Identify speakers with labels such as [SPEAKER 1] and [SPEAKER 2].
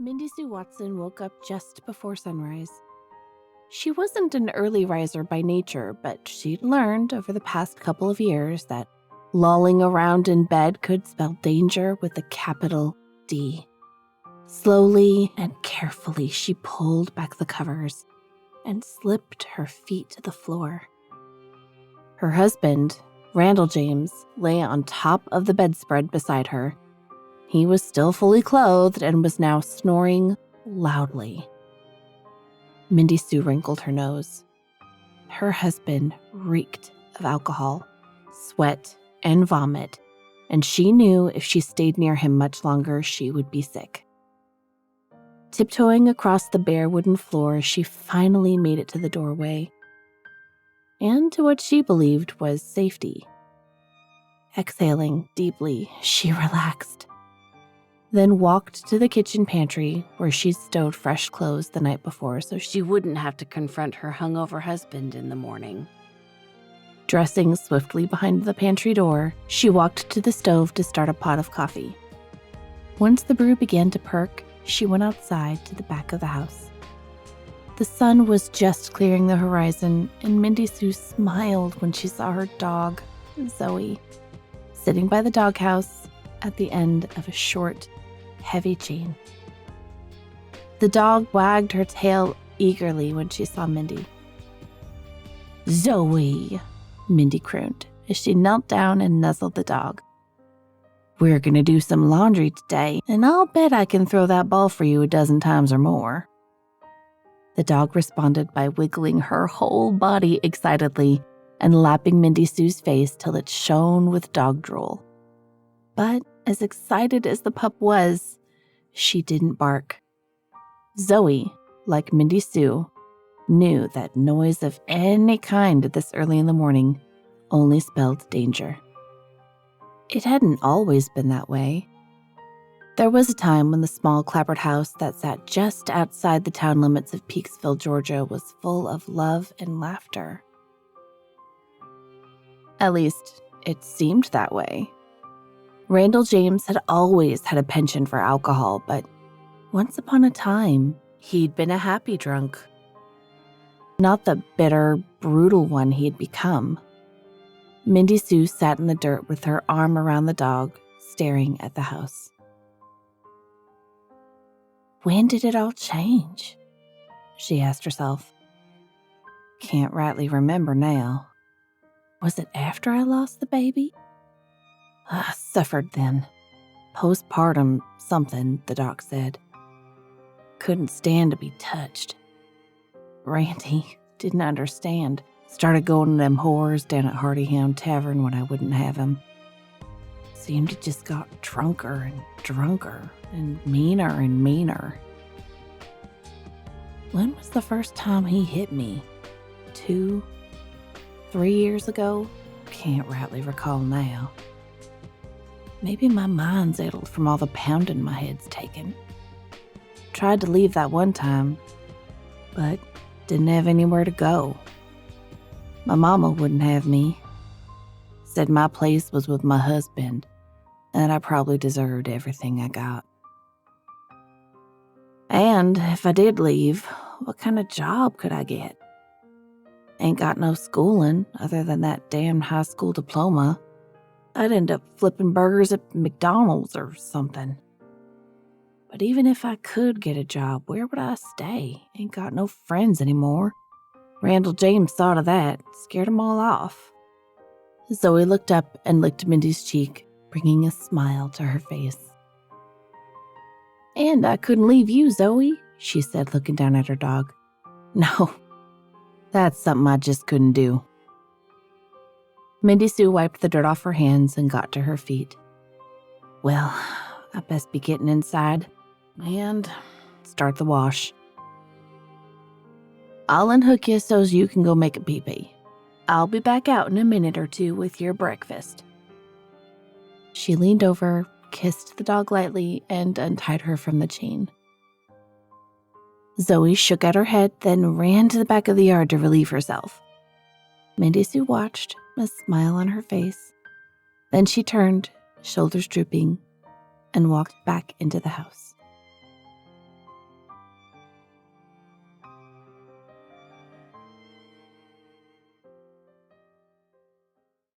[SPEAKER 1] Mindy Sue Watson woke up just before sunrise. She wasn't an early riser by nature, but she'd learned over the past couple of years that lolling around in bed could spell danger with a capital D. Slowly and carefully, she pulled back the covers and slipped her feet to the floor. Her husband, Randall James, lay on top of the bedspread beside her. He was still fully clothed and was now snoring loudly. Mindy Sue wrinkled her nose. Her husband reeked of alcohol, sweat, and vomit, and she knew if she stayed near him much longer, she would be sick. Tiptoeing across the bare wooden floor, she finally made it to the doorway and to what she believed was safety. Exhaling deeply, she relaxed, then walked to the kitchen pantry where she'd stowed fresh clothes the night before so she wouldn't have to confront her hungover husband in the morning. Dressing swiftly behind the pantry door, she walked to the stove to start a pot of coffee. Once the brew began to perk, she went outside to the back of the house. The sun was just clearing the horizon, and Mindy Sue smiled when she saw her dog, Zoey, sitting by the doghouse at the end of a short, heavy chain. The dog wagged her tail eagerly when she saw Mindy. "Zoey," Mindy crooned as she knelt down and nuzzled the dog. "We're going to do some laundry today, and I'll bet I can throw that ball for you a dozen times or more." The dog responded by wiggling her whole body excitedly and lapping Mindy Sue's face till it shone with dog drool. But as excited as the pup was, she didn't bark. Zoey, like Mindy Sue, knew that noise of any kind this early in the morning only spelled danger. It hadn't always been that way. There was a time when the small clapboard house that sat just outside the town limits of Peaksville, Georgia, was full of love and laughter. At least, it seemed that way. Randall James had always had a penchant for alcohol, but once upon a time, he'd been a happy drunk. Not the bitter, brutal one he had become. Mindy Sue sat in the dirt with her arm around the dog, staring at the house. When did it all change? She asked herself. Can't rightly remember now. Was it after I lost the baby? I suffered then. Postpartum something, the doc said. Couldn't stand to be touched. Randy didn't understand. Started going to them whores down at Hardy Hound Tavern when I wouldn't have him. Seemed to just got drunker and drunker and meaner. When was the first time he hit me? 2, 3 years ago? Can't rightly recall now. Maybe my mind's addled from all the pounding my head's taken. Tried to leave that one time, but didn't have anywhere to go. My mama wouldn't have me. Said my place was with my husband, and I probably deserved everything I got. And if I did leave, what kind of job could I get? Ain't got no schooling other than that damn high school diploma. I'd end up flipping burgers at McDonald's or something. But even if I could get a job, where would I stay? Ain't got no friends anymore. Randall James thought of that, scared them all off. Zoey looked up and licked Mindy's cheek, bringing a smile to her face. And I couldn't leave you, Zoey, she said, looking down at her dog. No, that's something I just couldn't do. Mindy Sue wiped the dirt off her hands and got to her feet. Well, I best be getting inside and start the wash. I'll unhook you so's you can go make a pee-pee. I'll be back out in a minute or two with your breakfast. She leaned over, kissed the dog lightly, and untied her from the chain. Zoey shook out her head, then ran to the back of the yard to relieve herself. Mindy Sue watched, a smile on her face. Then she turned, shoulders drooping, and walked back into the house.